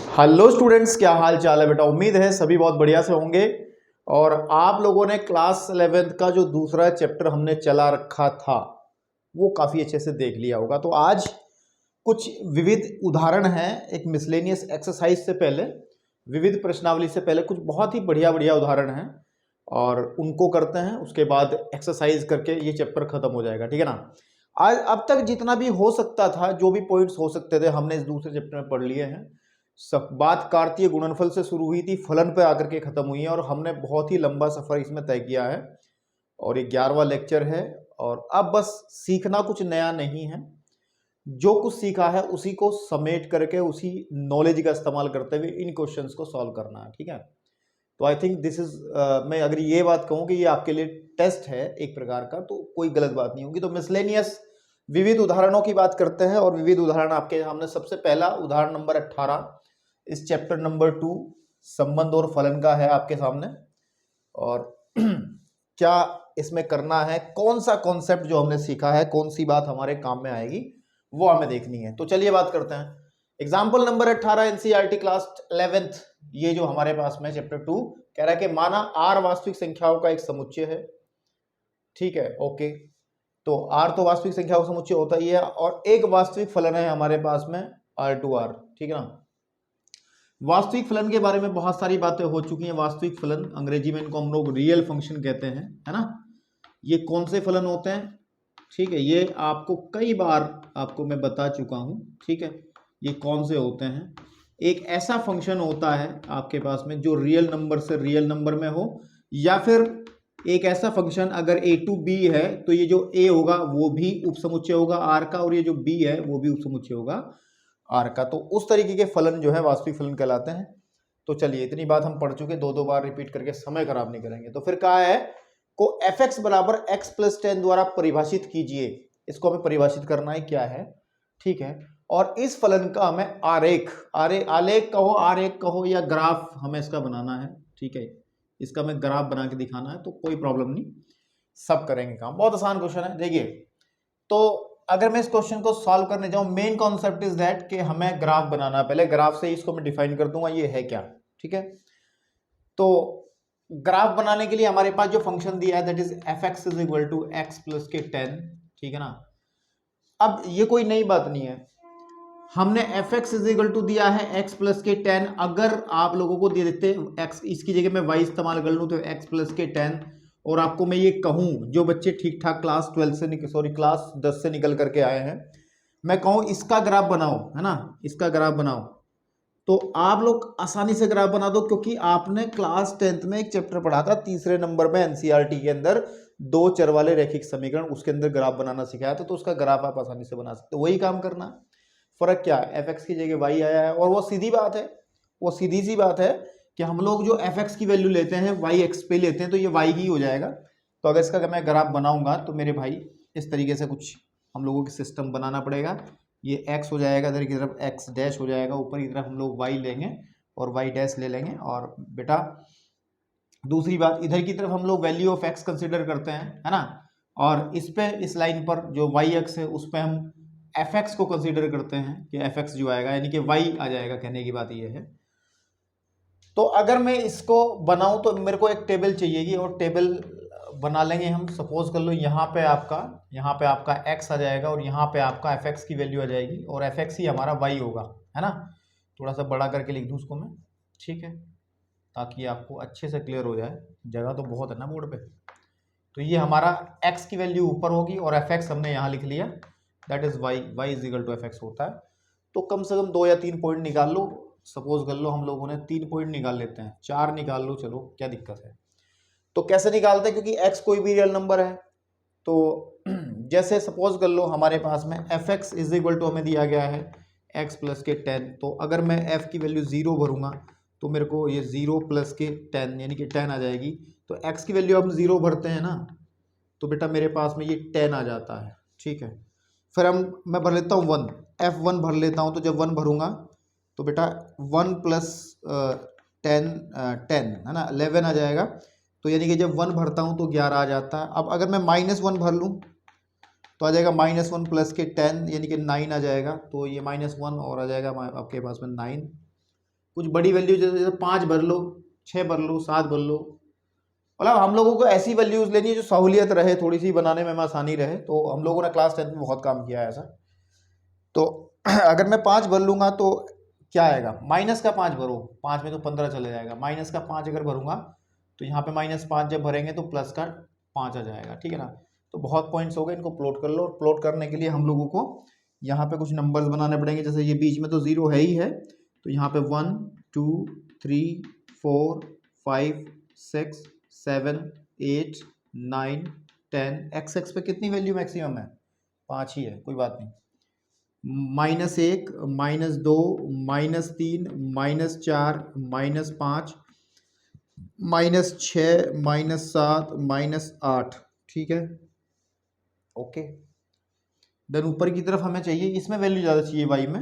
Hello students, क्या हाल चाल है बेटा। उम्मीद है सभी बहुत बढ़िया से होंगे। और आप लोगों ने क्लास 11th का जो दूसरा चैप्टर हमने चला रखा था वो काफ़ी अच्छे से देख लिया होगा। तो आज कुछ विविध उदाहरण हैं, एक मिसलेनियस एक्सरसाइज से पहले, विविध प्रश्नावली से पहले कुछ बहुत ही बढ़िया बढ़िया उदाहरण हैं और उनको करते हैं। उसके बाद एक्सरसाइज करके ये चैप्टर खत्म हो जाएगा, ठीक है ना। आज अब तक जितना भी हो सकता था, जो भी पॉइंट्स हो सकते थे, हमने इस दूसरे चैप्टर में पढ़ लिए हैं। सब बात कार्तीय गुणनफल से शुरू हुई थी, फलन पे आकर के खत्म हुई है और हमने बहुत ही लंबा सफर इसमें तय किया है और ये 11वां लेक्चर है। और अब बस सीखना कुछ नया नहीं है, जो कुछ सीखा है उसी को समेट करके उसी नॉलेज का इस्तेमाल करते हुए इन क्वेश्चंस को सॉल्व करना है, ठीक है। तो आई थिंक दिस इज, मैं अगर ये बात कहूँ कि ये आपके लिए टेस्ट है एक प्रकार का, तो कोई गलत बात नहीं होगी। तो मिसलेनियस विविध उदाहरणों की बात करते हैं और विविध उदाहरण आपके सामने सबसे पहला उदाहरण नंबर 18 इस चैप्टर नंबर 2 संबंध और फलन का है आपके सामने। और क्या इसमें करना है, कौन सा कॉन्सेप्ट जो हमने सीखा है, कौन सी बात हमारे काम में आएगी वो हमें देखनी है। तो चलिए बात करते हैं। Example number 18 NCERT class 11th, ये जो हमारे पास में चैप्टर 2 कह रहा है कि माना आर वास्तविक संख्याओं का एक समुच्चय है, ठीक है, ओके। तो आर तो वास्तविक संख्याओं का समुच्चय होता ही है और एक वास्तविक फलन है हमारे पास में R2R, ठीक है ना। वास्तविक फलन के बारे में बहुत सारी बातें हो चुकी हैं। वास्तविक फलन, अंग्रेजी में इनको हम लोग रियल फंक्शन कहते हैं, है ना। ये कौन से फलन होते हैं, ठीक है, ये आपको कई बार आपको मैं बता चुका हूं, ठीक है। ये कौन से होते हैं, एक ऐसा फंक्शन होता है आपके पास में जो रियल नंबर से रियल नंबर में हो, या फिर एक ऐसा फंक्शन अगर a टू b है तो ये जो a होगा वो भी उपसमुच्चय होगा r का और ये जो b है वो भी उपसमुच्चय होगा r का। तो उस तरीके के फलन जो है वास्तविक फलन कहलाते हैं। तो चलिए, इतनी बात हम पढ़ चुके, दो बार रिपीट करके समय खराब नहीं करेंगे। तो फिर कहा है को fx बराबर x प्लस 10 द्वारा परिभाषित कीजिए। इसको हमें परिभाषित करना है क्या है, ठीक है। और इस फलन का हमें आलेख कहो, आरेख कहो या ग्राफ हमें इसका बनाना है, ठीक है। इसका हमें ग्राफ बना के दिखाना है, तो कोई प्रॉब्लम नहीं, सब करेंगे काम। बहुत आसान क्वेश्चन है, देखिए। तो अगर मैं इस क्वेश्चन को सॉल्व करने जाऊं, मेन कॉन्सेप्ट इज दैट कि हमें ग्राफ बनाना है। पहले ग्राफ से इसको मैं डिफाइन कर दूंगा ये है क्या, ठीक है। तो ग्राफ बनाने के लिए हमारे पास जो फंक्शन दिया है that is fx is equal to x plus के 10, ठीक है ना। अब ये कोई नई बात नहीं है, हमने fx इज इक्वल टू दिया है x प्लस के 10। अगर आप लोगों को दे देते x, इसकी जगह मैं y इस्तेमाल कर लूं तो x प्लस के 10, और आपको मैं ये कहूं, जो बच्चे ठीक ठाक क्लास 12 से सॉरी क्लास 10 से निकल करके आए हैं, मैं कहूं इसका ग्राफ बनाओ, है ना, इसका ग्राफ बनाओ, तो आप लोग आसानी से ग्राफ बना दो, क्योंकि आपने क्लास 10th में एक चैप्टर पढ़ा था तीसरे नंबर में एनसीईआरटी के अंदर, दो चर वाले रैखिक समीकरण, उसके अंदर ग्राफ बनाना सिखाया था। तो उसका ग्राफ आप आसानी से बना सकते हो, वही काम करना। फर्क क्या है, fx की जगह y आया है, और वो सीधी बात है, वो सीधी सी बात है कि हम लोग जो fx की वैल्यू लेते हैं y x पे लेते हैं, तो ये y ही हो जाएगा। तो अगर इसका मैं ग्राफ बनाऊंगा तो मेरे भाई इस तरीके से कुछ हम लोगों की सिस्टम बनाना पड़ेगा। ये x हो जाएगा, इधर की तरफ x डैश हो जाएगा, ऊपर की तरफ हम लोग y लेंगे और y डैश ले लेंगे। और बेटा दूसरी बात, इधर की तरफ हम लोग वैल्यू ऑफ x कंसिडर करते हैं, है ना। और इस पे, इस लाइन पर जो y अक्ष है उस पे हम fx को कंसीडर करते हैं कि fx जो आएगा यानी कि y आ जाएगा। कहने की बात ये है। तो अगर मैं इसको बनाऊं तो मेरे को एक टेबल चाहिएगी, और टेबल बना लेंगे हम। सपोज कर लो यहाँ पे आपका x आ जाएगा और यहाँ पे आपका fx की वैल्यू आ जाएगी, और fx ही हमारा y होगा, है ना। थोड़ा सा बड़ा करके लिख दूं उसको मैं, ठीक है, ताकि आपको अच्छे से क्लियर हो जाए। जगह तो बहुत है ना बोर्ड पे। तो ये हमारा x की वैल्यू ऊपर होगी और fx हमने यहाँ लिख लिया, that is y is equal to fx होता है। तो कम से कम 2 या 3 पॉइंट निकाल लो। सपोज कर लो हम लोगों ने 3 पॉइंट निकाल लेते हैं, 4 निकाल लो, चलो क्या दिक्कत है। तो कैसे निकालते हैं, क्योंकि x कोई भी रियल नंबर है। तो जैसे सपोज कर लो हमारे पास में fx इज इक्वल टू हमें दिया गया है x प्लस के 10। तो अगर मैं f की वैल्यू 0 भरूंगा तो मेरे को ये 0 प्लस के 10 यानी कि 10 आ जाएगी। तो x की वैल्यू हम 0 भरते हैं ना, तो बेटा मेरे पास में ये 10 आ जाता है, ठीक है। फिर मैं भर लेता हूँ 1, f1 भर लेता हूँ। तो जब 1 भरूंगा तो बेटा 1 प्लस 10 है ना, 11 आ जाएगा। तो यानी कि जब 1 भरता हूँ तो 11 आ जाता है। अब अगर मैं -1 भर लूँ तो आ जाएगा -1 प्लस के 10 यानी कि 9 आ जाएगा। तो ये -1 और आ जाएगा आपके पास में 9, कुछ बड़ी वैल्यू जैसे 5 भर लो, 6 भर लो, 7 भर लो, मतलब हम लोगों को ऐसी वैल्यूज लेनी है जो सहूलियत रहे, थोड़ी सी बनाने में आसानी रहे। तो हम लोगों ने क्लास 10 में बहुत काम किया है ऐसा। तो अगर मैं 5 भर लूंगा तो क्या आएगा, माइनस का 5 भरो, 5 में तो 15 चले जाएगा, माइनस का 5 अगर भरूंगा तो यहाँ पे -5 जब भरेंगे तो प्लस का 5 आ जाएगा, ठीक है ना। तो बहुत पॉइंट्स हो गए, इनको प्लॉट कर लो। प्लॉट करने के लिए हम लोगों को यहाँ पे कुछ नंबर्स बनाने पड़ेंगे, जैसे ये बीच में तो 0 है ही है, तो यहाँ पे 1 2 3 4 5 6 7 8 9 10, एक्स पे कितनी वैल्यू मैक्सिमम है, 5 ही है, कोई बात नहीं। -1 -2 -3 -4 -5 -6 -7 -8, ठीक है, ओके। देन ऊपर की तरफ हमें चाहिए, इसमें वैल्यू ज़्यादा चाहिए वाई में,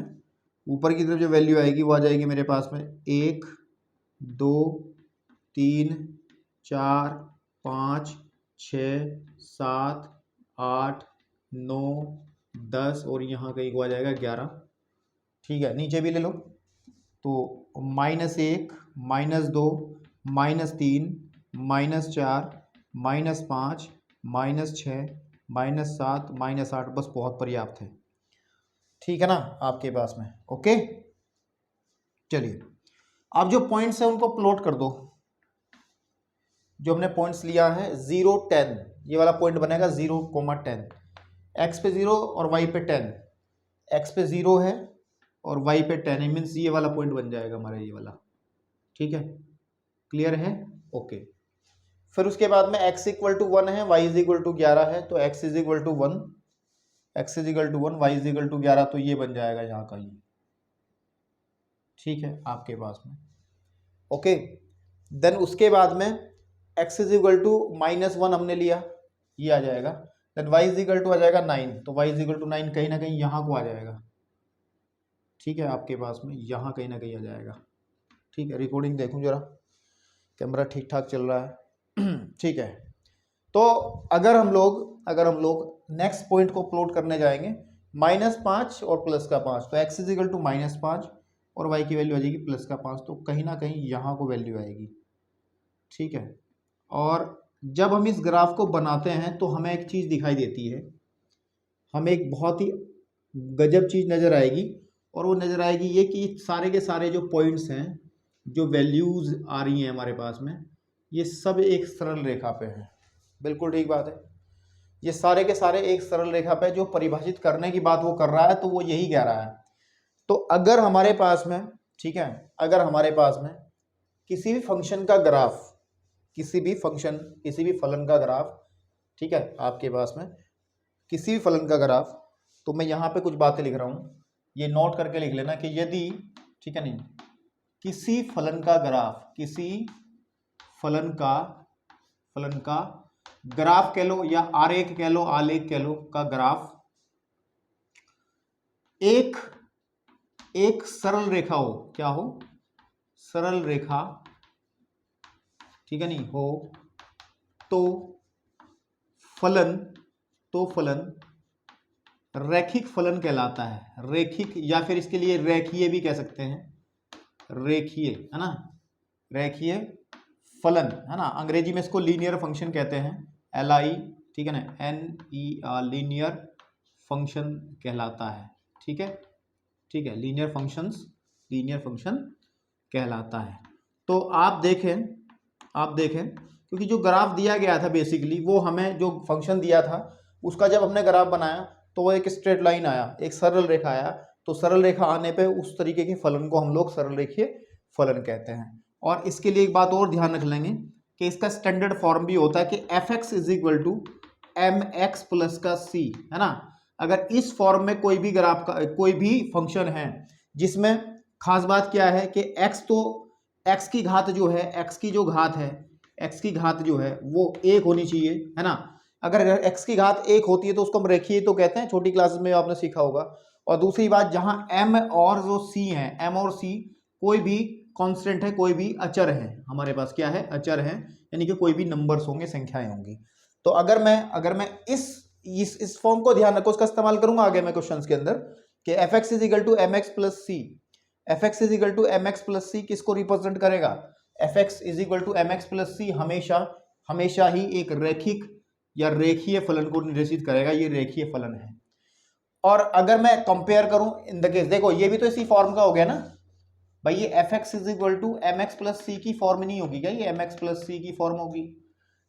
ऊपर की तरफ जो वैल्यू आएगी वो आ जाएगी मेरे पास में 1 2 3 4 5 6 7 8 9 10 और यहाँ कहीं को आ जाएगा 11, ठीक है। नीचे भी ले लो, तो -1 -2 -3 -4 -5 -6 -7 -8, बस बहुत पर्याप्त है, ठीक है ना आपके पास में, ओके। चलिए अब जो पॉइंट्स हैं उनको प्लॉट कर दो। जो हमने पॉइंट्स लिया है 0 10, ये वाला पॉइंट बनेगा 0, 10, एक्स पे 0 और वाई पे 10, एक्स पे 0 है और वाई पे 10 है, मीन्स ये वाला पॉइंट बन जाएगा हमारा ये वाला, ठीक है, क्लियर है, ओके। फिर उसके बाद में x = 1 है, y = 11 है, तो x = 1, x = 1, y = 11, तो ये बन जाएगा यहाँ का ये, ठीक है आपके पास में, ओके। देन उसके बाद में x = -1 हमने लिया, ये आ जाएगा। देन y = आ जाएगा 9, तो y = 9 कहीं ना कहीं यहाँ को आ जाएगा, ठीक है आपके पास में, यहाँ कहीं ना कहीं आ जाएगा, ठीक है। रिकॉर्डिंग देखूं जरा, कैमरा ठीक ठाक चल रहा है ठीक है। तो अगर हम लोग नेक्स्ट पॉइंट को प्लॉट करने जाएंगे, -5 और +5, तो x = -5 और y की वैल्यू आ जाएगी +5, तो कहीं ना कहीं यहाँ को वैल्यू आएगी, ठीक है। और जब हम इस ग्राफ को बनाते हैं तो हमें एक चीज़ दिखाई देती है, हमें एक बहुत ही गजब चीज़ नज़र आएगी, और वो नज़र आएगी ये कि सारे के सारे जो पॉइंट्स हैं, जो वैल्यूज़ आ रही हैं हमारे पास में, ये सब एक सरल रेखा पे हैं, बिल्कुल ठीक बात है। ये सारे के सारे एक सरल रेखा पे, जो परिभाषित करने की बात वो कर रहा है तो वो यही कह रहा है। तो अगर हमारे पास में, ठीक है, अगर हमारे पास में किसी भी फंक्शन का ग्राफ, किसी भी फलन का ग्राफ, ठीक है, आपके पास में किसी भी फलन का ग्राफ, तो मैं यहाँ पे कुछ बातें लिख रहा हूँ, ये नोट करके लिख लेना कि यदि, ठीक है नहीं, किसी फलन का ग्राफ, किसी फलन का ग्राफ कह लो या आरेख कह लो, आलेख कह लो, का ग्राफ एक सरल रेखा हो, क्या हो, सरल रेखा, ठीक है नहीं हो, तो फलन रैखिक फलन कहलाता है। रैखिक, या फिर इसके लिए रेखीय भी कह सकते हैं, रेखीय, है ना, रेखीय फलन, है ना। अंग्रेजी में इसको लीनियर फंक्शन कहते हैं, LI, ठीक है ना, NER, लीनियर फंक्शन कहलाता है, ठीक है, ठीक है, लीनियर फंक्शन कहलाता है। तो आप देखें क्योंकि जो ग्राफ दिया गया था बेसिकली, वो हमें जो फंक्शन दिया था उसका जब हमने ग्राफ बनाया तो वो एक स्ट्रेट लाइन आया, एक सरल रेखा आया, तो सरल रेखा आने पे उस तरीके के फलन को हम लोग सरल रेखीय फलन कहते हैं। और इसके लिए एक बात और ध्यान रख लेंगे कि इसका स्टैंडर्ड फॉर्म भी होता है कि fx = mx + का c, है ना। अगर इस फॉर्म में कोई भी ग्राफ का कोई भी फंक्शन है, जिसमें खास बात क्या है कि x की घात जो है, x की घात जो है वो 1 होनी चाहिए, है ना। अगर x की घात 1 होती है तो उसको हम रेखीय तो कहते हैं, छोटी क्लासेस में आपने सीखा होगा। और दूसरी बात, जहां m और जो c है, m और c कोई भी कांस्टेंट है, कोई भी अचर है, हमारे पास क्या है, अचर है, यानी कि कोई भी नंबर्स होंगे, संख्याएं होंगी। तो अगर मैं इस फॉर्म को ध्यान रखो, उसका इस्तेमाल करूंगा आगे मैं क्वेश्चंस के अंदर कि fx = mx + c, F X is equal to M X plus C किसको रिप्रेजेंट करेगा? F X is equal to M X plus C हमेशा ही एक रैखिक या रेखीय फलन को निर्देशित करेगा। ये रेखीय फलन है। और अगर मैं कंपेयर करूं इन द केस, देखो ये भी तो इसी फॉर्म का हो गया ना भाई, ये F X is equal to M X plus C की फॉर्म नहीं होगी क्या? ये एम एक्स प्लस सी की फॉर्म होगी,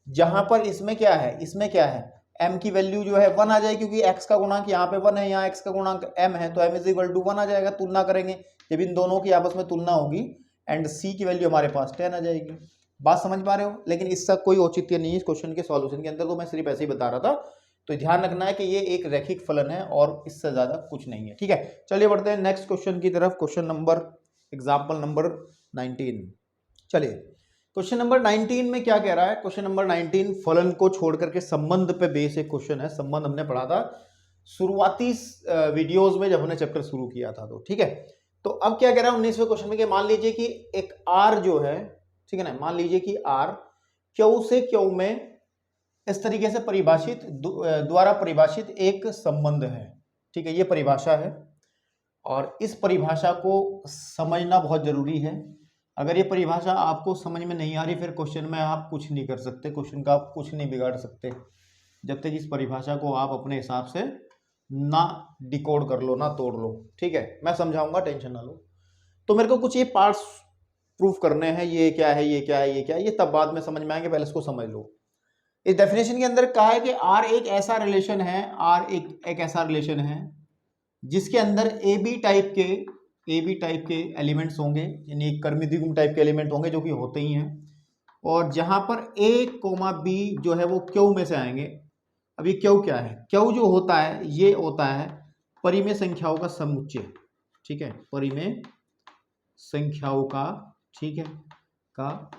जहां पर इसमें क्या है, इसमें क्या है, m की वैल्यू जो है 1 आ जाएगी, क्योंकि x का गुणांक यहाँ पे 1 है, यहाँ x का गुणांक m है, तो m इज इक्वल टू 1 आ जाएगा। तुलना करेंगे जब इन दोनों की आपस में तुलना होगी एंड c की वैल्यू हमारे पास 10 आ जाएगी। बात समझ पा रहे हो? लेकिन इसका कोई औचित्य नहीं है इस क्वेश्चन के सॉल्यूशन के अंदर, तो मैं सिर्फ ऐसे ही बता रहा था। तो ध्यान रखना है कि ये एक रैखिक फलन है और इससे ज्यादा कुछ नहीं है। ठीक है, चलिए बढ़ते हैं नेक्स्ट क्वेश्चन की तरफ। Question number example number 19। चलिए क्वेश्चन नंबर 19 में क्या कह रहा है? क्वेश्चन नंबर 19 फलन को छोड़ करके संबंध पे बेस एक क्वेश्चन है। संबंध हमने पढ़ा था शुरुआती वीडियोस में जब हमने चैप्टर शुरू किया था। तो ठीक है, तो अब क्या कह रहा है 19वें क्वेश्चन में कि मान लीजिए कि एक आर जो है, ठीक है ना, मान लीजिए कि आर क्यू से क्यू में इस तरीके से परिभाषित द्वारा परिभाषित एक संबंध है। ठीक है, ये परिभाषा है और इस परिभाषा को समझना बहुत जरूरी है। अगर ये परिभाषा आपको समझ में नहीं आ रही, फिर क्वेश्चन में आप कुछ नहीं कर सकते, क्वेश्चन का आप कुछ नहीं बिगाड़ सकते जब तक इस परिभाषा को आप अपने हिसाब से ना डिकोड कर लो, ना तोड़ लो। ठीक है, मैं समझाऊंगा, टेंशन ना लो। तो मेरे को कुछ ये पार्ट्स प्रूफ करने हैं, ये क्या है, ये क्या है, ये क्या है, ये तब बाद में समझ में आएंगे, पहले इसको समझ लो। इस डेफिनेशन के अंदर कहा है कि आर एक ऐसा रिलेशन है, आर एक ऐसा रिलेशन है जिसके अंदर ए बी टाइप के एलिमेंट्स होंगे, यानी कर्मी द्विगुण टाइप के एलिमेंट होंगे जो कि होते ही हैं, और जहां पर ए कोमा बी जो है वो क्यू में से आएंगे। अब ये क्यू क्या है? क्यू जो होता है ये होता है परिमेय संख्याओं का समुच्चय। ठीक है, परिमेय संख्याओं का, ठीक है, का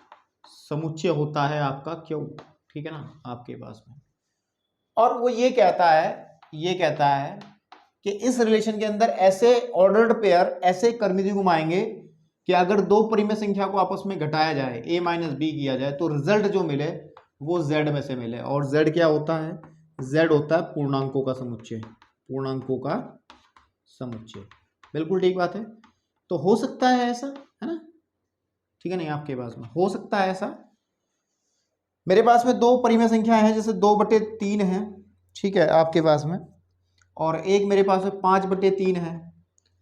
समुच्चय होता है आपका क्यू। ठीक है ना, आपके पास में। और वो ये कहता है कि इस रिलेशन के अंदर ऐसे ऑर्डर्ड पेयर, ऐसे कर्मी द्विगुण आएंगे कि अगर दो परिमेय संख्या को आपस में घटाया जाए, a माइनस बी किया जाए, तो रिजल्ट जो मिले वो z में से मिले। और z क्या होता है? z होता है पूर्णांकों का समुच्चय, पूर्णांकों का समुच्चय। बिल्कुल ठीक बात है। तो हो सकता है ऐसा, है ना? ठीक है, नहीं आपके पास में हो सकता है ऐसा। मेरे पास में दो परिमेय संख्या है, जैसे 2/3 है, ठीक है, आपके पास में, और एक मेरे पास में 5/3 है।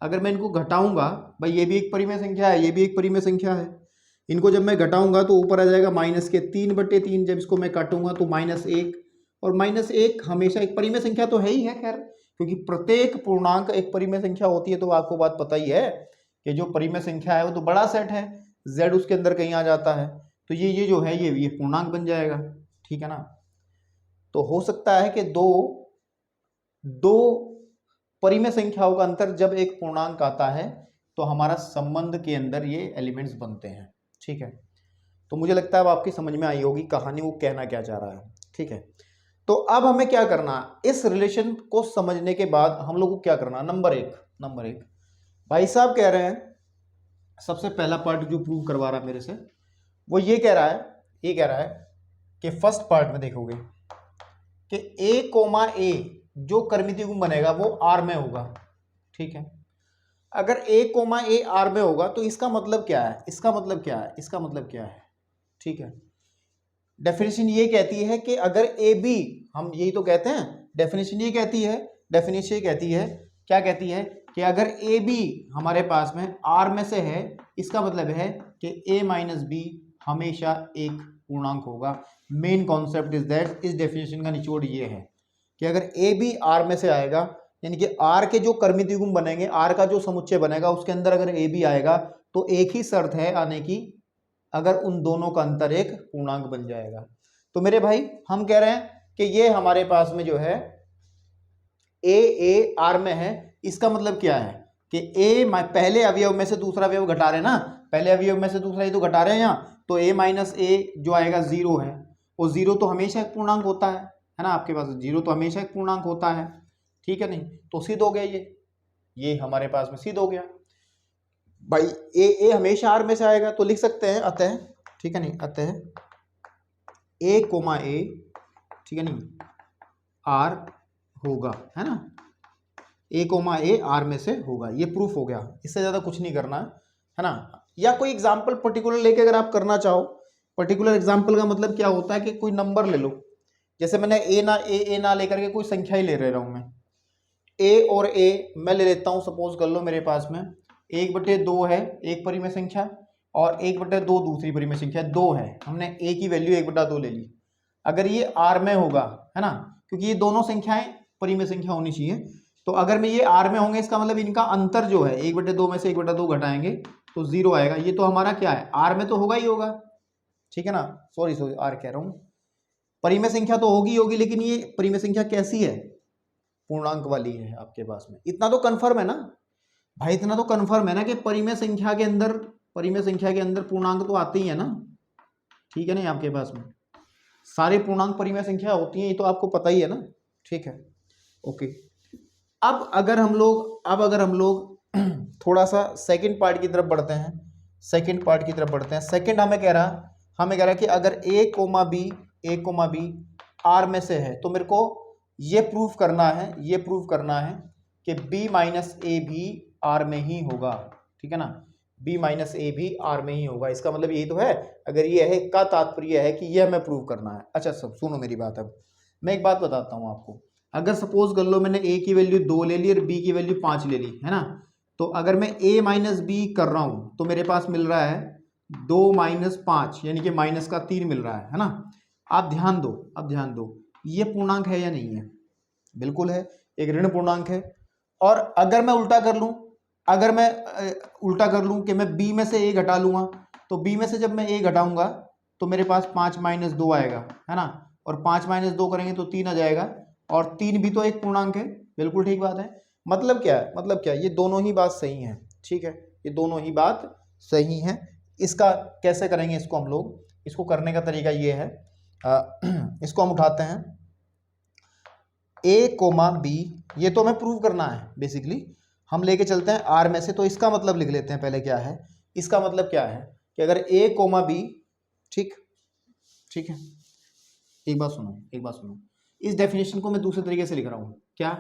अगर मैं इनको घटाऊंगा, भाई ये भी एक परिमेय संख्या है, ये भी एक परिमेय संख्या है, इनको जब मैं घटाऊंगा तो ऊपर आ जाएगा -3/3। जब इसको मैं काटूंगा तो -1, और -1 हमेशा एक परिमेय संख्या तो है ही है, खैर, क्योंकि प्रत्येक पूर्णांक एक परिमेय संख्या होती है। तो आपको बात पता ही है कि जो परिमेय संख्या है वो तो बड़ा सेट है, z उसके अंदर कहीं आ जाता है, तो ये जो है ये पूर्णांक बन जाएगा। ठीक है ना? तो हो सकता है कि दो परिमेय संख्याओं का अंतर जब एक पूर्णांक आता है तो हमारा संबंध के अंदर ये एलिमेंट्स बनते हैं। ठीक है, तो मुझे लगता है अब आपकी समझ में आई होगी कहानी, वो कहना क्या चाह रहा है। ठीक है, तो अब हमें क्या करना, इस रिलेशन को समझने के बाद हम लोग को क्या करना? नंबर एक भाई साहब कह रहे हैं, सबसे पहला पार्ट जो प्रूव करवा रहा है मेरे से, वो ये कह रहा है कि फर्स्ट पार्ट में देखोगे कि a, जो कर्मी द्विगुण बनेगा वो R में होगा। ठीक है, अगर a, R में होगा तो इसका मतलब क्या है? इसका मतलब क्या है? ठीक है, डेफिनेशन ये कहती है कि अगर ए बी, हम यही तो कहते हैं, डेफिनेशन ये कहती है क्या कहती है कि अगर ए बी हमारे पास में R में से है, इसका मतलब है कि a माइनस बी हमेशा एक पूर्णांक होगा। मेन कॉन्सेप्ट इज दैट, इस डेफिनेशन का निचोड़ ये है कि अगर ए बी R में से आएगा, यानी कि R के जो कर्मी द्विगुण बनेंगे, R का जो समुच्चय बनेगा उसके अंदर अगर ए बी आएगा तो एक ही शर्त है आने की, अगर उन दोनों का अंतर एक पूर्णांक बन जाएगा। तो मेरे भाई हम कह रहे हैं कि ये हमारे पास में जो है ए R में है, इसका मतलब क्या है कि पहले अवयव में से दूसरा अवयव घटा रहे हैं ना, पहले अवयव में से दूसरा ही तो घटा रहे हैं यहाँ, तो a माइनस ए जो आएगा 0 है, और 0 तो हमेशा एक पूर्णांक होता है ना, आपके पास 0 तो हमेशा एक पूर्णांक होता है। ठीक है, नहीं तो सिद्ध हो गया, ये हमारे पास में सिद्ध हो गया भाई, ए हमेशा R में से आएगा, तो लिख सकते हैं अतः, ठीक है नहीं, अतः a, ठीक है नहीं, R होगा, है ना, ए कोमा ए आर में से होगा। ये प्रूफ हो गया, इससे ज़्यादा कुछ नहीं करना है ना। या कोई एग्जाम्पल पर्टिकुलर लेके अगर आप करना चाहो, पर्टिकुलर एग्जाम्पल का मतलब क्या होता है कि कोई नंबर ले लो, जैसे मैंने ए ना लेकर के कोई संख्या ही ले रहा हूँ मैं, ए और ए मैं ले लेता हूँ। सपोज कर लो मेरे पास में 1/2 है एक परिमेय संख्या और 1/2 दूसरी परिमेय संख्या, 2 है, हमने ए की वैल्यू 1/2 ले ली। अगर ये आर में होगा, है ना, क्योंकि ये दोनों संख्याएं परिमेय संख्या होनी चाहिए, तो अगर मैं ये आर में होंगे इसका मतलब इनका अंतर जो है 1/2 में से 1/2 घटाएंगे तो 0 आएगा। ये तो हमारा क्या है, आर में तो होगा ही होगा, ठीक है ना। सॉरी आर कह रहा हूँ, परिमेय संख्या तो होगी, लेकिन ये परिमेय संख्या कैसी है, पूर्णांक वाली है आपके पास में। इतना तो कंफर्म है ना भाई, इतना तो कंफर्म है ना कि परिमेय संख्या के अंदर पूर्णांक तो आते ही है ना, ठीक है ना। आपके पास में सारे पूर्णांक परिमेय संख्या होती हैं, ये तो आपको पता ही है ना, ठीक है, ओके। अब अगर हम लोग थोड़ा सा सेकंड पार्ट की तरफ बढ़ते हैं, सेकंड हमें कह रहा कि अगर ए कोमा बी आर में से है तो मेरे को ये प्रूफ करना है कि b माइनस ए भी आर में ही होगा, ठीक है ना, b माइनस ए भी आर में ही होगा। इसका मतलब यही तो है, अगर ये है का तात्पर्य है कि ये हमें प्रूव करना है। अच्छा सब सुनो मेरी बात, अब मैं एक बात बताता हूँ आपको। अगर सपोज कर लो मैंने a की वैल्यू 2 ले ली और b की वैल्यू 5 ले ली, है ना, तो अगर मैं a माइनस बी कर रहा हूँ तो मेरे पास मिल रहा है 2 माइनस 5, यानी कि माइनस का 3 मिल रहा है ना। आप ध्यान दो, ये पूर्णांक है या नहीं है, बिल्कुल है, एक ऋण पूर्णांक है। और अगर मैं उल्टा कर लूं कि मैं b में से a घटा लूंगा, तो b में से जब मैं a घटाऊंगा तो मेरे पास 5 माइनस 2 आएगा, है ना, और 5 माइनस 2 करेंगे तो 3 आ जाएगा, और 3 भी तो एक पूर्णांक है, बिल्कुल ठीक बात है। मतलब क्या है, ये दोनों ही बात सही है, ठीक है, ये दोनों ही बात सही है। इसका कैसे करेंगे, इसको हम लोग, इसको करने का तरीका ये है, इसको हम उठाते हैं a कोमा बी, ये तो हमें प्रूव करना है बेसिकली, हम लेके चलते हैं आर में से। तो इसका मतलब लिख लेते हैं पहले, क्या है इसका मतलब, क्या है कि अगर a कोमा बी, ठीक है, एक बात सुनो, इस डेफिनेशन को मैं दूसरे तरीके से लिख रहा हूं, क्या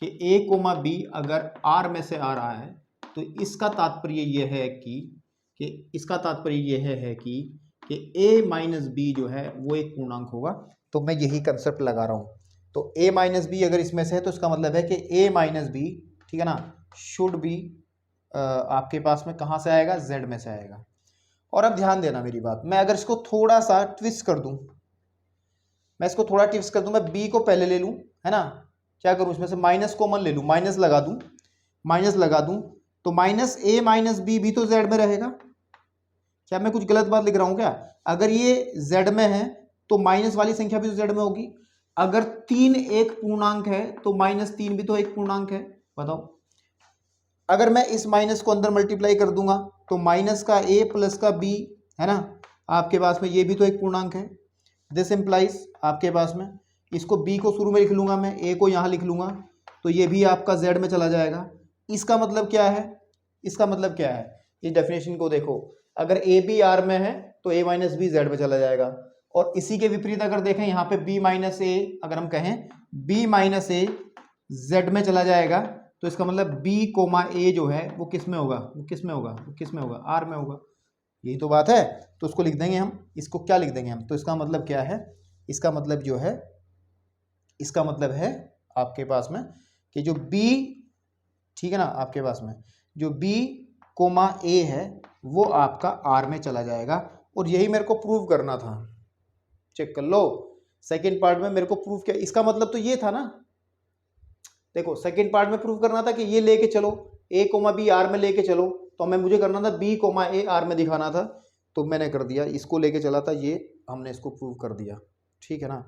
कि a कोमा बी अगर आर में से आ रहा है तो इसका तात्पर्य यह है कि a माइनस बी जो है वो एक पूर्णांक होगा। तो मैं यही कंसेप्ट लगा रहा हूं, तो a माइनस बी अगर इसमें से है तो इसका मतलब है कि a माइनस बी, ठीक है ना, शुड बी आपके पास में कहाँ से आएगा, z में से आएगा। और अब ध्यान देना मेरी बात, मैं अगर इसको थोड़ा सा ट्विस्ट कर दूं, मैं b को पहले ले लूं, है ना, क्या करूं, इसमें से माइनस कॉमन ले लूं, माइनस लगा दूं तो माइनस a माइनस बी भी तो z में रहेगा। क्या मैं कुछ गलत बात लिख रहा हूं क्या? अगर ये z में है तो माइनस वाली संख्या भी तो z में होगी। अगर 3 एक पूर्णांक है तो -3 भी तो एक पूर्णांक है, बताओ। अगर मैं इस माइनस को अंदर मल्टीप्लाई कर दूंगा तो माइनस का a प्लस का b, है ना, आपके पास में ये भी तो एक पूर्णांक है। दिस इम्प्लाइज आपके पास में, इसको b को शुरू में लिख लूंगा मैं, a को यहाँ लिख लूंगा, तो ये भी आपका z में चला जाएगा। इसका मतलब क्या है, इस डेफिनेशन को देखो, अगर a b r में है तो a माइनस बी z में चला जाएगा। और इसी के विपरीत अगर देखें यहाँ पे b माइनस ए, अगर हम कहें b माइनस ए z में चला जाएगा, तो इसका मतलब b कोमा a जो है वो किस में होगा, r में होगा। यही तो बात है। तो उसको लिख देंगे हम, इसको क्या लिख देंगे हम, तो इसका मतलब क्या है, इसका मतलब है आपके पास में कि जो b, ठीक है ना, आपके पास में जो b कोमा a है वो आपका r में चला जाएगा। और यही मेरे को प्रूव करना था, चेक कर लो। सेकेंड पार्ट में मेरे को प्रूव किया, इसका मतलब तो ये था ना, देखो सेकेंड पार्ट में प्रूव करना था कि ये लेके चलो a कोमा बी आर में लेके चलो, तो हमें मुझे करना था b कोमा ए आर में दिखाना था, तो मैंने कर दिया, इसको लेके चला था, ये हमने इसको प्रूव कर दिया, ठीक है ना।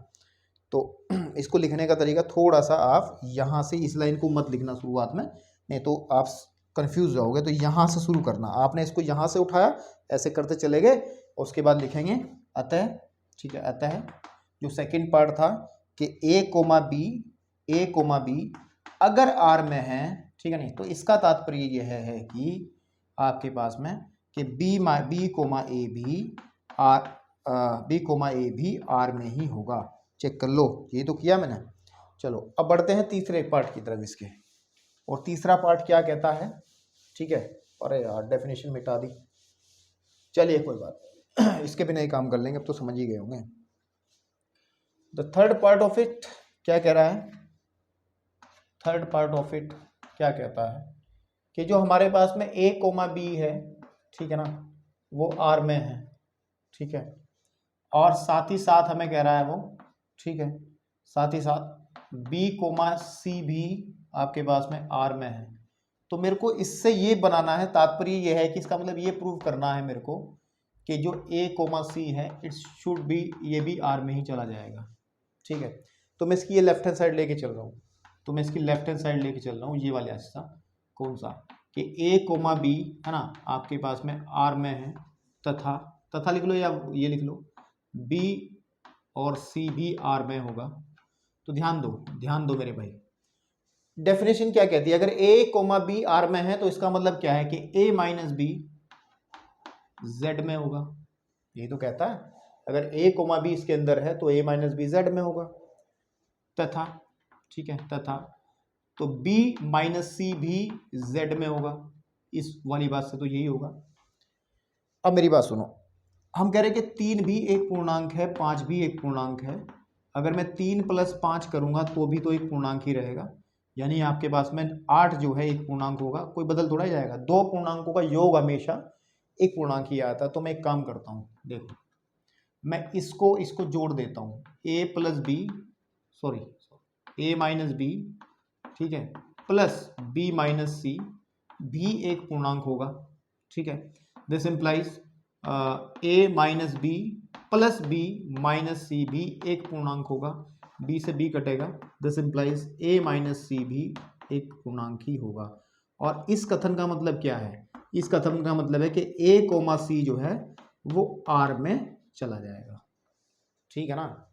तो इसको लिखने का तरीका थोड़ा सा, आप यहाँ से इस लाइन को मत लिखना शुरुआत में, नहीं तो आप कंफ्यूज जाओगे। तो यहाँ से शुरू करना, आपने इसको यहाँ से उठाया, ऐसे करते चले गए, उसके बाद लिखेंगे अतः, ठीक है, अतः जो सेकंड पार्ट था कि a कोमा बी अगर r में है, ठीक है नहीं, तो इसका तात्पर्य यह है कि आपके पास में कि b कोमा ए भी r में ही होगा। चेक कर लो, ये तो किया मैंने। चलो अब बढ़ते हैं तीसरे पार्ट की तरफ इसके। और तीसरा पार्ट क्या कहता है, ठीक है। अरे यार डेफिनेशन मिटा दी, चलिए कोई बात नहीं, इसके बिना ही काम कर लेंगे, अब तो समझ ही गए होंगे। The third part of it क्या कह रहा है, थर्ड पार्ट ऑफ इट क्या कहता है कि जो हमारे पास में a कोमा b है, ठीक है ना, वो R में है, ठीक है, और साथ ही साथ हमें कह रहा है वो, ठीक है, साथ ही साथ b कोमा c भी आपके पास में R में है। तो मेरे को इससे ये बनाना है, तात्पर्य ये है कि इसका मतलब ये प्रूव करना है मेरे को कि जो a कोमा c है इट शुड बी, ये भी R में ही चला जाएगा, ठीक है। तो मैं इसकी ये लेफ्ट हैंड साइड लेके चल रहा हूँ, तो मैं इसकी लेफ्ट हैंड साइड लेके चल रहा हूँ, ये वाला हिस्सा कौन सा कि a कोमा b है ना आपके पास में R में है, तथा लिख लो या ये लिख लो b और c भी R में होगा। तो ध्यान दो मेरे भाई, डेफिनेशन क्या कहती है, अगर a कोमा b R में है तो इसका मतलब क्या है कि a माइनस b z में होगा, यही तो कहता है। अगर a कोमा b इसके अंदर है तो a माइनस b z में होगा, तथा, ठीक है, तथा तो b माइनस c भी z में होगा, इस वाली बात से तो यही होगा। अब मेरी बात सुनो, हम कह रहे हैं कि 3 भी एक पूर्णांक है, 5 भी एक पूर्णांक है। अगर मैं 3 प्लस 5 करूंगा तो भी तो एक पूर्णांक ही रहेगा, यानी आपके पास में 8 जो है एक पूर्णांक होगा, कोई बदल थोड़ा ही जाएगा। दो पूर्णांकों का योग हमेशा एक पूर्णांक ही आता है। तो मैं एक काम करता हूँ, देखो मैं इसको जोड़ देता हूँ, a plus b, sorry a minus b, ठीक है, प्लस b माइनस सी भी एक पूर्णांक होगा, ठीक है। This implies a minus B plus b minus C भी एक पूर्णांक होगा, b से b कटेगा, this implies a minus C भी एक पूर्णांक ही होगा। और इस कथन का मतलब क्या है, इस कथन का मतलब है कि a कोमा c जो है वो R में चला जाएगा, ठीक है ना,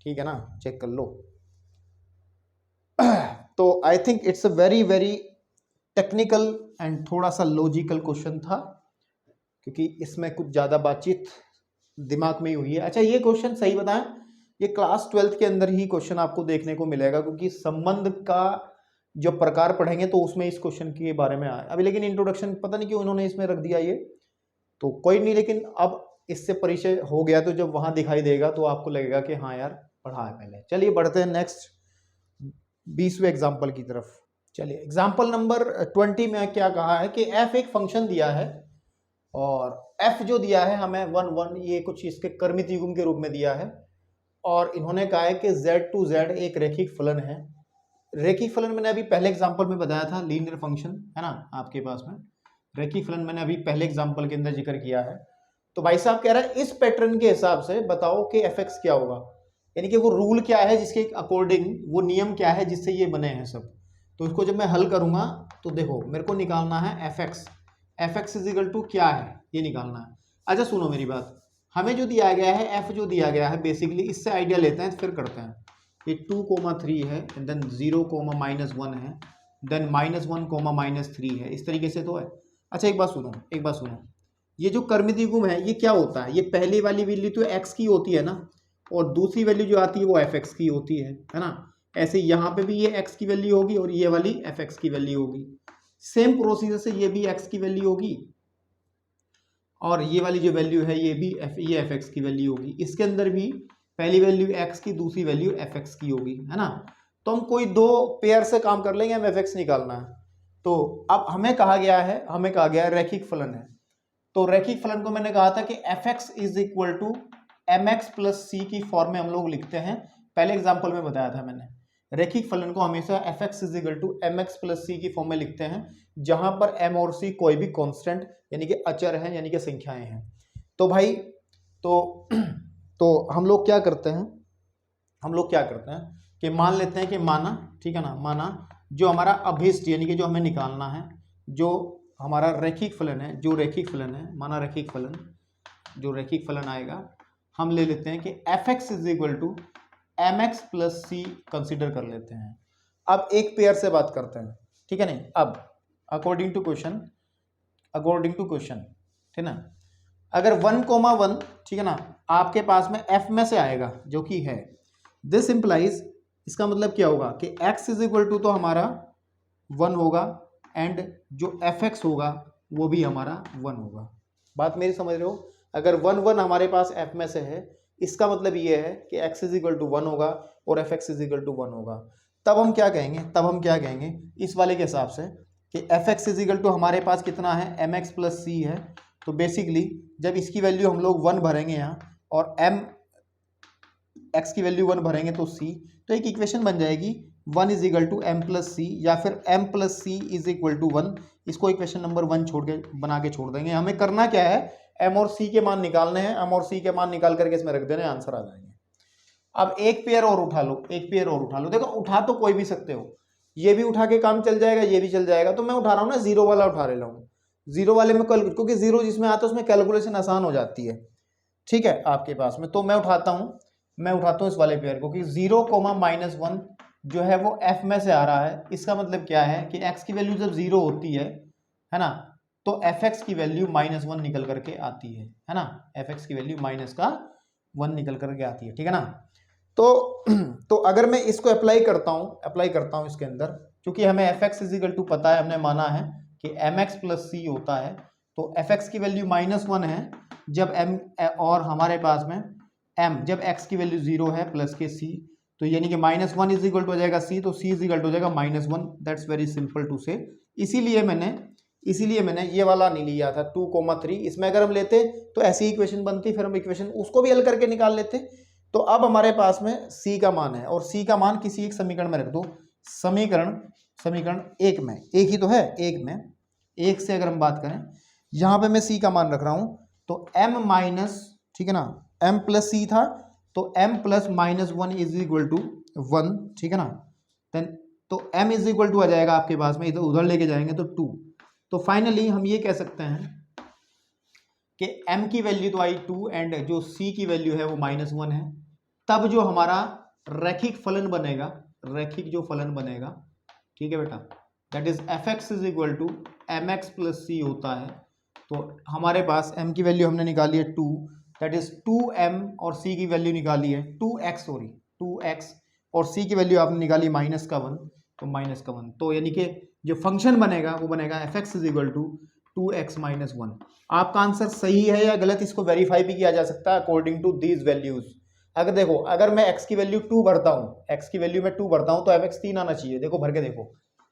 ठीक है ना, चेक कर लो। तो I think it's a very very technical and थोड़ा सा लॉजिकल क्वेश्चन था, क्योंकि इसमें कुछ ज़्यादा बातचीत दिमाग में ही हुई है। अच्छा ये क्वेश्चन सही बताएं, ये क्लास 12th के अंदर ही क्वेश्चन आपको देखने को मिलेगा, क्योंकि संबंध का जो प्रकार पढ़ेंगे तो उसमें इस क्वेश्चन के बारे में आया अभी, लेकिन इंट्रोडक्शन पता नहीं क्यों इन्होंने इसमें रख दिया ये, तो कोई नहीं, लेकिन अब इससे परिचय हो गया तो जब वहां दिखाई देगा तो आपको लगेगा कि हाँ यार पढ़ा है पहले। चलिए बढ़ते हैं नेक्स्ट 20वें एग्जाम्पल की तरफ। चलिए एग्जाम्पल नंबर 20 में क्या कहा है कि f एक फंक्शन दिया है और f जो दिया है हमें 1 1 ये कुछ इसके कर्मित युग्म के रूप में दिया है, और इन्होंने कहा है कि z टू z एक रैखिक फलन है। रैखिक फलन मैंने अभी पहले एग्जाम्पल में बताया था, लीनियर फंक्शन है ना आपके पास में, रैखिक फलन मैंने अभी पहले एग्जाम्पल के अंदर जिक्र किया है। तो भाई साहब कह रहा है इस पैटर्न के हिसाब से बताओ कि fx क्या होगा, यानी कि वो रूल क्या है जिसके अकॉर्डिंग, वो नियम क्या है जिससे ये बने हैं सब। तो इसको जब मैं हल करूंगा तो देखो मेरे को निकालना है fx इज इक्वल टू क्या है ये निकालना है। अच्छा सुनो मेरी बात, हमें जो दिया गया है f जो दिया गया है बेसिकली इससे आइडिया लेते हैं फिर करते हैं। ये 2,3 है, देन 0,-1 है, देन -1, -3 है, इस तरीके से तो है। अच्छा एक बात सुनो, ये जो कर्मित युग्म है ये क्या होता है, ये पहली वाली वैल्यू तो x की होती है ना, और दूसरी वैल्यू जो आती है वो fx की होती है ना। ऐसे यहाँ पे भी ये x की वैल्यू होगी और ये वाली fx की वैल्यू होगी। सेम प्रोसीजर से ये भी x की वैल्यू होगी और ये वाली जो वैल्यू है ये भी ये fx की वैल्यू होगी। इसके अंदर भी पहली वैल्यू x की, दूसरी वैल्यू fx की होगी, है ना। तो हम कोई दो पेयर से काम कर लेंगे, हमें fx निकालना है। तो अब हमें कहा गया है रैखिक फलन है। तो रैखिक फलन को मैंने कहा था कि fx is equal to mx plus C की फॉर्म में हम लोग लिखते हैं, पहले एग्जाम्पल में बताया था मैंने। रैखिक फलन को हमेशा fx is equal to mx plus C की फॉर्म में लिखते हैं, जहां पर m और c कोई भी कांस्टेंट यानी कि अचर है, यानी कि संख्याएं हैं। तो भाई तो हम लोग क्या करते हैं कि मान लेते हैं कि माना, ठीक है ना, माना जो हमारा अभिष्ट यानी कि जो हमें निकालना है, जो हमारा रैखिक फलन है, माना रैखिक फलन, जो रैखिक फलन आएगा हम ले लेते हैं कि fx is equal to mx plus c consider कर लेते हैं। अब एक पेयर से बात करते हैं, ठीक है नहीं। अब अकॉर्डिंग टू क्वेश्चन, ठीक ना, अगर 1,1 ठीक है ना आपके पास में f में से आएगा जो कि है, दिस इंप्लाइज, इसका मतलब क्या होगा कि x इज इक्वल टू तो हमारा 1 होगा एंड जो fx होगा वो भी हमारा 1 होगा। बात मेरी समझ रहे हो? अगर 1 1 हमारे पास f में से है, इसका मतलब ये है कि x इज इक्वल टू 1 होगा और fx इज इक्वल टू 1 होगा। तब हम क्या कहेंगे इस वाले के हिसाब से कि fx इज इक्वल टू हमारे पास कितना है, mx प्लस c है। तो बेसिकली जब इसकी वैल्यू हम लोग 1 भरेंगे यहाँ और x की वैल्यू 1 भरेंगे तो c, तो एक इक्वेशन बन जाएगी 1 is equal to m plus C, या फिर m plus C is equal to 1। इसको इक्वेशन नंबर 1 छोड़ के बना के छोड़ देंगे। हमें करना क्या है, m और c के मान निकालने हैं। m और c के मान निकाल करके इसमें रख देने, आंसर आ जाएंगे। अब एक पेयर और उठा लो, देखो उठा तो कोई भी सकते हो, ये भी उठा के काम चल जाएगा, ये भी चल जाएगा। तो मैं उठा रहा हूँ ना, जीरो वाला उठा रहा हूँ। जीरो वाले में क्योंकि जीरो जिसमें आता है उसमें कैलकुलेशन आसान हो जाती है, ठीक है आपके पास में। तो मैं उठाता हूँ इस वाले पेयर को कि 0,-1 जो है वो f में से आ रहा है। इसका मतलब क्या है कि x की वैल्यू जब 0 होती है ना, तो fx की वैल्यू -1 निकल करके आती है ना, fx की वैल्यू -1 निकल करके आती है, ठीक है ना। तो अगर मैं इसको अप्लाई करता हूँ इसके अंदर, क्योंकि हमें fx इज इक्वल टू पता है, हमने माना है कि mx प्लस c होता है, तो fx की वैल्यू -1 है जब m, और हमारे पास में m जब x की वैल्यू 0 है प्लस के c, तो यानी कि -1 इज इक्वल टू हो जाएगा c, तो c इज इक्वल टू हो जाएगा -1। दैट्स वेरी सिंपल टू से। इसीलिए मैंने ये वाला नहीं लिया था 2,3। इसमें अगर हम लेते तो ऐसी इक्वेशन बनती, फिर हम इक्वेशन उसको भी हल करके निकाल लेते। तो अब हमारे पास में c का मान है और c का मान किसी एक समीकरण में रख दो। समीकरण एक में, एक ही तो है, एक से अगर हम बात करें, यहाँ पे मैं c का मान रख रहा हूँ, तो m माइनस, ठीक है ना, m प्लस c था, तो m plus -1 is equal to 1, ठीक है ना। देन तो m इज इक्वल टू आ जाएगा आपके पास में, इधर उधर लेके जाएंगे तो 2। तो फाइनली हम ये कह सकते हैं कि m की वैल्यू तो आई 2 एंड जो c की वैल्यू है वो -1 है। तब जो हमारा रैखिक फलन बनेगा, ठीक है बेटा, that is fx is equal to mx plus c होता है। तो हमारे पास m की वैल्यू हमने निकाली है 2, दैट इज 2m, और c की वैल्यू निकाली है 2x, और c की वैल्यू आपने निकाली -1, तो -1। तो यानी कि जो फंक्शन बनेगा वो बनेगा fx is equal to 2x - 1। आपका आंसर सही है या गलत, इसको वेरीफाई भी किया जा सकता है अकॉर्डिंग टू दीज वैल्यूज। अगर देखो, अगर मैं x की वैल्यू 2 भरता हूँ, तो fx 3 आना चाहिए। देखो भर के देखो,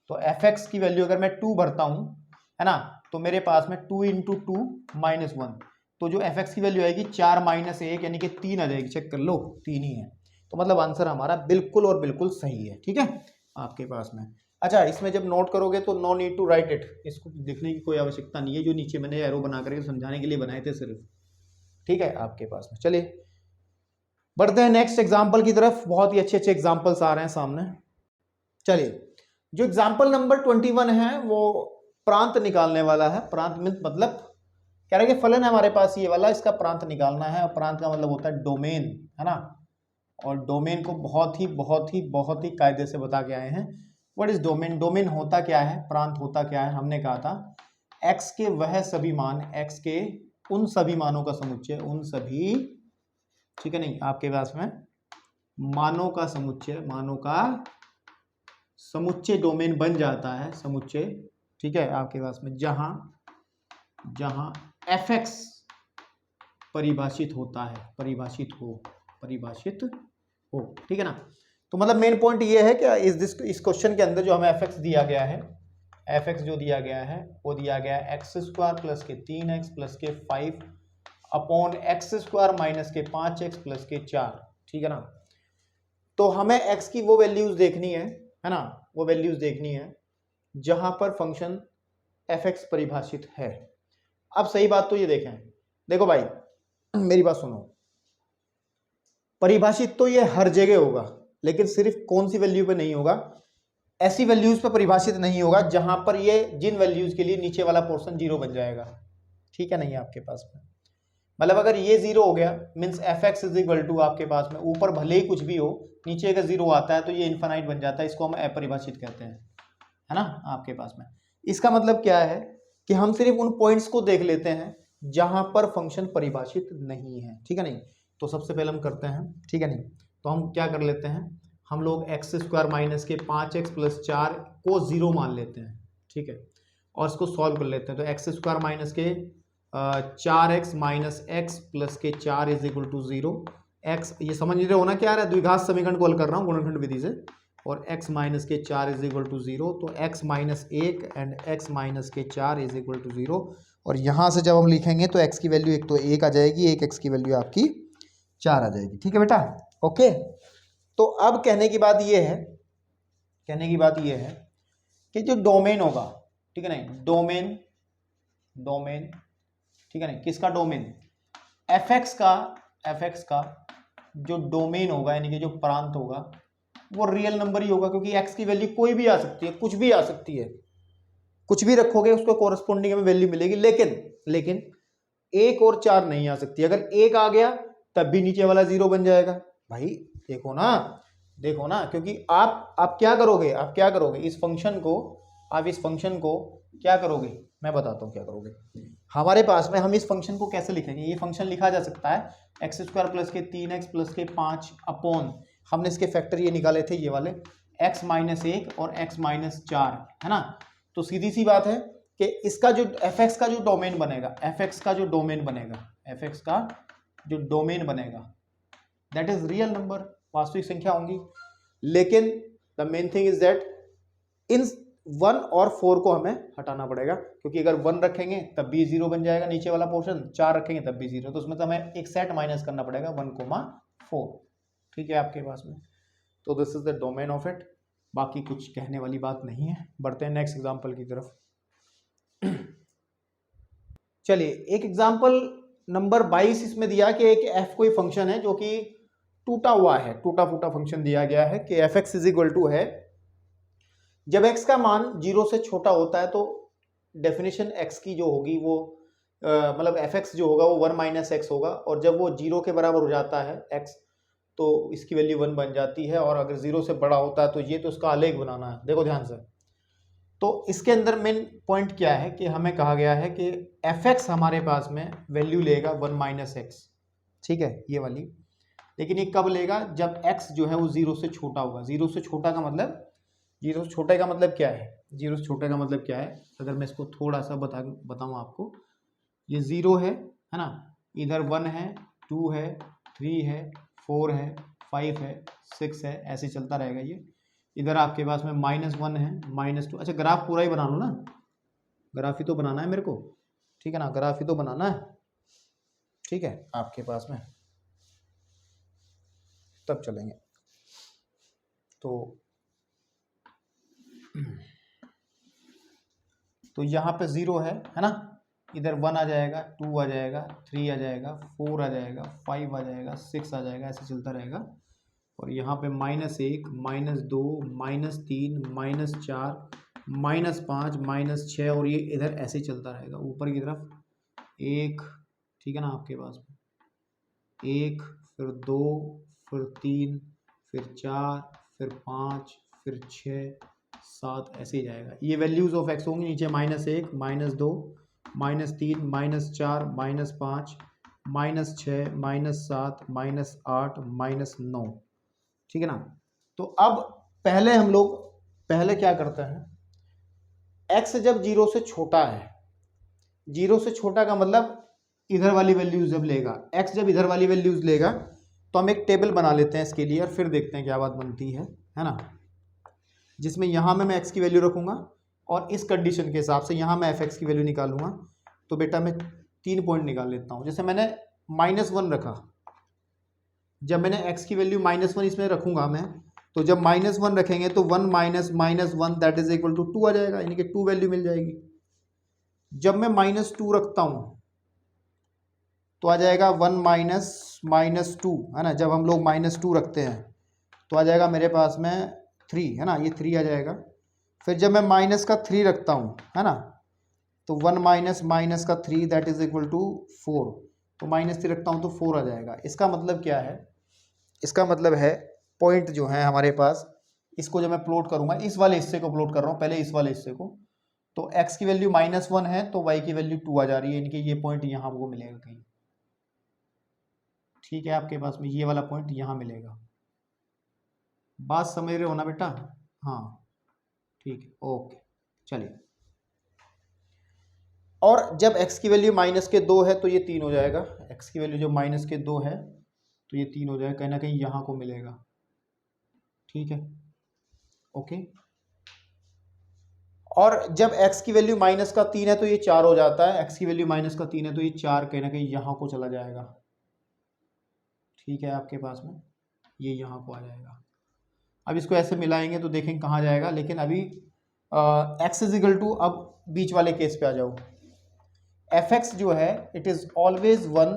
तो fx की वैल्यू अगर मैं 2 भरता हूँ, है ना, तो मेरे पास में 2 × 2 -1, तो जो fx की वैल्यू आएगी 4 - 1 यानी कि 3 आ जाएगी। चेक कर लो, 3 ही है। तो मतलब आंसर हमारा बिल्कुल और बिल्कुल सही है, ठीक है आपके पास में। अच्छा, इसमें जब नोट करोगे तो no need to write it, इसको लिखने की कोई आवश्यकता नहीं है, जो नीचे मैंने एरो बना करके समझाने के लिए बनाए थे सिर्फ, ठीक है आपके पास में। चलिए बढ़ते हैं नेक्स्ट एग्जाम्पल की तरफ। बहुत ही अच्छे एग्जाम्पल्स आ रहे हैं सामने। चलिए, जो एग्जाम्पल नंबर 21 है वो प्रांत निकालने वाला है। प्रांत मतलब कह रहे हैं कि फलन है हमारे पास ये वाला, इसका प्रांत निकालना है, और प्रांत का मतलब होता है डोमेन, है ना। और डोमेन को बहुत ही कायदे से बता के आए हैं। What is domain? डोमेन होता क्या है, प्रांत होता क्या है? हमने कहा था x के वह सभी मान, x के उन सभी मानों का समुच्चय, उन सभी, ठीक है नहीं, आपके पास में मानों का समुच्चय डोमेन बन जाता है, समुच्चय, ठीक है आपके पास में, जहां fx परिभाषित होता है, परिभाषित हो, ठीक है ना। तो मतलब मेन पॉइंट ये है कि इस क्वेश्चन के अंदर जो हमें fx दिया गया है, वो दिया गया है x² प्लस के 3x प्लस के 5 अपॉन x² माइनस के 5x प्लस के 4, ठीक है ना। तो हमें x की वो वैल्यूज देखनी है ना, वो वैल्यूज देखनी है जहां पर फंक्शन fx परिभाषित है। अब सही बात तो ये देखें, देखो भाई मेरी बात सुनो, परिभाषित तो ये हर जगह होगा, लेकिन सिर्फ कौन सी वैल्यू पे नहीं होगा, ऐसी वैल्यूज पे परिभाषित नहीं होगा जहां पर ये जिन वैल्यूज के लिए नीचे वाला पोर्शन 0 बन जाएगा, ठीक है नहीं आपके पास में। मतलब अगर ये 0 हो गया means fx is equal to आपके पास में ऊपर भले ही कुछ भी हो, नीचे अगर 0 आता है तो ये इनफाइनाइट बन जाता है, इसको हम अपरिभाषित कहते हैं, है ना आपके पास में। इसका मतलब क्या है कि हम सिर्फ उन पॉइंट्स को देख लेते हैं जहां पर फंक्शन परिभाषित नहीं है, ठीक है नहीं। तो सबसे पहले हम करते हैं, ठीक है नहीं, तो हम क्या कर लेते हैं, हम लोग एक्स स्क्वायर माइनस के 5x प्लस 4 को 0 मान लेते हैं, ठीक है, और इसको सॉल्व कर लेते हैं। तो एक्स स्क्वायर माइनस के 4x माइनस एक्स प्लस के 4 इज इक्वल टू 0। एक्स, ये समझ रहे हो ना क्या आ रहा है, द्विघात समीकरण को हल कर रहा हूँ गुणनखंड विधि से, और x माइनस के 4 इज इक्वल टू 0। तो x minus 1 and x minus के 4 इज इक्वल टू 0। और यहाँ से जब हम लिखेंगे तो x की वैल्यू एक तो 1 आ जाएगी, एक x की वैल्यू आपकी 4 आ जाएगी, ठीक है बेटा, ओके। तो अब कहने की बात ये है, कहने की बात ये है कि जो डोमेन होगा, ठीक है नहीं, डोमेन, डोमेन, ठीक है नहीं, किसका डोमेन, fx का जो डोमेन होगा यानी कि जो प्रांत होगा वो रियल नंबर ही होगा, क्योंकि x की वैल्यू कोई भी आ सकती है, कुछ भी आ सकती है, कुछ भी रखोगे उसको कोरस्पोंडिंग में वैल्यू मिलेगी, लेकिन 1 और 4 नहीं आ सकती। अगर 1 आ गया तब भी नीचे वाला 0 बन जाएगा। भाई देखो ना, देखो ना, क्योंकि आप क्या करोगे, आप क्या करोगे, इस फंक्शन को, आप इस फंक्शन को क्या करोगे, मैं बताता हूँ क्या करोगे। हमारे पास में हम इस फंक्शन को कैसे लिखेंगे, ये फंक्शन लिखा जा सकता है एक्स स्क्वायर प्लस के 3x प्लस के 5 अपॉन, हमने इसके फैक्टर ये निकाले थे, ये वाले x माइनस 1 और x माइनस 4, है ना। तो सीधी सी बात है कि इसका जो fx का जो डोमेन बनेगा, fx का जो डोमेन बनेगा, fx का जो डोमेन बनेगा, दैट इज रियल नंबर, वास्तविक संख्या होंगी। लेकिन the main thing is that in 1 और 4 को हमें हटाना पड़ेगा, क्योंकि अगर 1 रखेंगे तब भी 0 बन जाएगा नीचे वाला पोर्शन, 4 रखेंगे तब भी 0, तो उसमें तो हमें एक सेट माइनस करना पड़ेगा 1,4, ठीक है आपके पास में। तो this is the domain of it, बाकी कुछ कहने वाली बात नहीं है। बढ़ते हैं नेक्स्ट एग्जांपल की तरफ। चलिए, एक एग्जांपल नंबर 22 इसमें दिया कि एक f कोई फंक्शन है जो कि टूटा हुआ है, टूटा फूटा फंक्शन दिया गया है कि fx इज इक्वल टू है, जब x का मान 0 से छोटा होता है तो डेफिनेशन x की जो होगी वो मतलब fx जो होगा वो 1 माइनस एक्स होगा, और जब वो 0 के बराबर हो जाता है x तो इसकी वैल्यू 1 बन जाती है, और अगर 0 से बड़ा होता है तो ये, तो उसका आलेख बनाना है, देखो ध्यान से। तो इसके अंदर मेन पॉइंट क्या है कि हमें कहा गया है कि fx हमारे पास में वैल्यू लेगा 1 माइनस एक्स, ठीक है, ये वाली। लेकिन ये कब लेगा, जब x जो है वो 0 से छोटा होगा। 0 से छोटा का मतलब, 0 से छोटे का मतलब क्या है, 0 से छोटे का मतलब क्या है, अगर मैं इसको थोड़ा सा बताऊं आपको, ये 0 है ना, इधर 1 है, 2 है, 3 है, 4 है, 5 है, 6 है, ऐसे चलता रहेगा ये। इधर आपके पास में -1 है, -2, अच्छा ग्राफ पूरा ही बना लो ना, ग्राफ ही तो बनाना है मेरे को, ठीक है ना, ग्राफ ही तो बनाना है, ठीक है आपके पास में, तब चलेंगे। तो यहाँ पे 0 है ना, इधर 1 आ जाएगा, 2 आ जाएगा, 3 आ जाएगा, 4 आ जाएगा, 5 आ जाएगा, 6 आ जाएगा, ऐसे चलता रहेगा। और यहाँ पे -1, -2, -3, -4, -5, -6, और ये इधर ऐसे चलता रहेगा ऊपर की तरफ। 1, ठीक है ना आपके पास में 1, फिर 2, फिर 3, फिर 4, फिर 5, फिर 6, 7, ऐसे ही जाएगा। ये वैल्यूज ऑफ एक्स होंगी नीचे, -1, -2, -3, -4, -5, -6, -7, -8, -9, ठीक है ना। तो अब पहले हम लोग पहले क्या करते हैं, x जब 0 से छोटा है, 0 से छोटा का मतलब इधर वाली वैल्यूज जब लेगा, x जब इधर वाली वैल्यूज लेगा, तो हम एक टेबल बना लेते हैं इसके लिए और फिर देखते हैं क्या बात बनती है ना, जिसमें यहाँ में मैं x की वैल्यू रखूंगा और इस कंडीशन के हिसाब से यहाँ मैं fx की वैल्यू निकालूंगा। तो बेटा मैं 3 पॉइंट निकाल लेता हूँ। जैसे मैंने -1 रखा, जब मैंने x की वैल्यू -1 इसमें रखूंगा मैं, तो जब -1 रखेंगे तो 1 minus -1 that is equal to 2 आ जाएगा, यानी कि 2 वैल्यू मिल जाएगी। जब मैं -2 रखता हूँ तो आ जाएगा 1 माइनस 2, है ना। जब हम लोग -2 रखते हैं तो आ जाएगा मेरे पास में 3, है ना, ये 3 आ जाएगा। फिर जब मैं -3 रखता हूँ, है ना, तो 1 माइनस का 3 दैट इज इक्वल टू 4, तो -3 रखता हूँ तो 4 आ जाएगा। इसका मतलब क्या है, इसका मतलब है पॉइंट जो है हमारे पास, इसको जब मैं प्लॉट करूंगा, इस वाले हिस्से को प्लॉट कर रहा हूँ पहले, इस वाले हिस्से को, तो x की वैल्यू -1 है तो y की वैल्यू 2 आ जा रही है, यानी कि ये पॉइंट यहाँ आपको मिलेगा कहीं, ठीक है आपके पास में ये वाला पॉइंट यहाँ मिलेगा, बात समझ रहे हो ना बेटा? हाँ ठीक है, ओके चलिए। और जब x की वैल्यू -2 है तो ये 3 हो जाएगा। x की वैल्यू जब -2 है तो ये 3 हो जाएगा, कहीं ना कहीं यहाँ को मिलेगा। ठीक है, ओके। और जब x की वैल्यू -3 है तो ये 4 हो जाता है। x की वैल्यू -3 है तो ये 4 कहीं ना कहीं यहाँ को चला जाएगा। ठीक है, आपके पास में ये यहाँ को आ जाएगा। अब इसको ऐसे मिलाएंगे तो देखेंगे कहाँ जाएगा। लेकिन अभी x इजिकल टू, अब बीच वाले केस पे आ जाओ। fx जो है इट इज ऑलवेज 1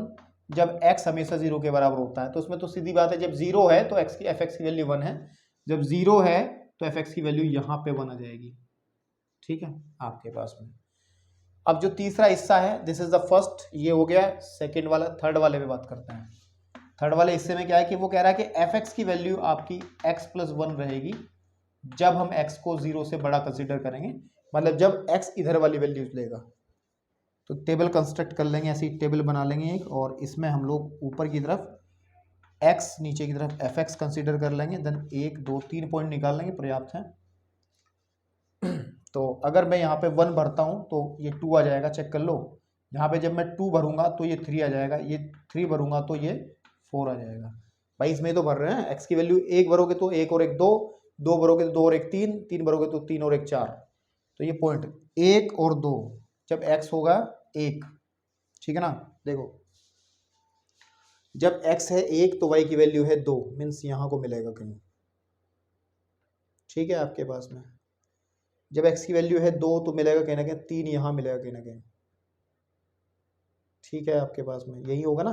जब x हमेशा 0 के बराबर होता है। तो उसमें तो सीधी बात है, जब 0 है तो fx की वैल्यू 1 है, जब 0 है तो fx की वैल्यू यहाँ पे 1 आ जाएगी। ठीक है, आपके पास में। अब जो तीसरा हिस्सा है, दिस इज द फर्स्ट, ये हो गया। सेकेंड वाला, थर्ड वाले पे बात करते हैं। थर्ड वाले हिस्से में क्या है कि वो कह रहा है कि fx की वैल्यू आपकी x + 1 रहेगी जब हम x को 0 से बड़ा कंसीडर करेंगे, मतलब जब x इधर वाली वैल्यूज लेगा। तो टेबल कंस्ट्रक्ट कर लेंगे, ऐसी टेबल बना लेंगे एक, और इसमें हम लोग ऊपर की तरफ x, नीचे की तरफ fx कंसीडर कर लेंगे। देन 1 2 3 पॉइंट निकाल लेंगे, पर्याप्त है। तो अगर मैं यहाँ पे 1 भरता हूँ तो ये 2 आ जाएगा, चेक कर लो। यहाँ पे जब मैं 2 भरूंगा तो ये 3 आ जाएगा, ये 3 भरूंगा तो ये 4 आ जाएगा। भाई इसमें तो भर रहे हैं, x की वैल्यू 1 भरोगे तो 1 और 1 2, 2 भरोगे तो 2 और 1 3, 3 भरोगे तो 3 और 1 4। तो ये पॉइंट 1 और 2 जब x होगा 1, ठीक है ना। देखो जब x है 1 तो y की वैल्यू है 2, मीन्स यहाँ को मिलेगा कहीं। ठीक है, आपके पास में जब x की वैल्यू है 2 तो मिलेगा कहीं ना कहीं 3, यहाँ मिलेगा कहीं ना कहीं। ठीक है, आपके पास में यही होगा ना।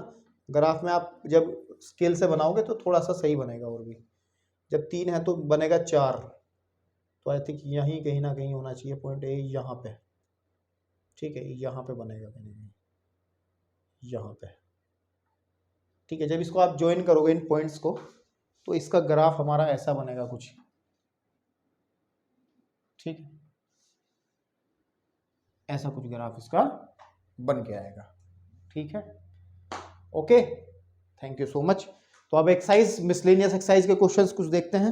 ग्राफ में आप जब स्केल से बनाओगे तो थोड़ा सा सही बनेगा। और भी जब 3 है तो बनेगा 4, तो आई थिंक यहीं कहीं ना कहीं होना चाहिए पॉइंट ए, यहाँ पे। ठीक है, यहाँ पे बनेगा कहीं ना कहीं, यहाँ पे। ठीक है, जब इसको आप ज्वाइन करोगे इन पॉइंट्स को तो इसका ग्राफ हमारा ऐसा बनेगा कुछ। ठीक है, ऐसा कुछ ग्राफ इसका बन के आएगा। ठीक है, okay, thank you so much. तो अब एक्सरसाइज, मिसलेनियस एक्सरसाइज के क्वेश्चंस कुछ देखते हैं।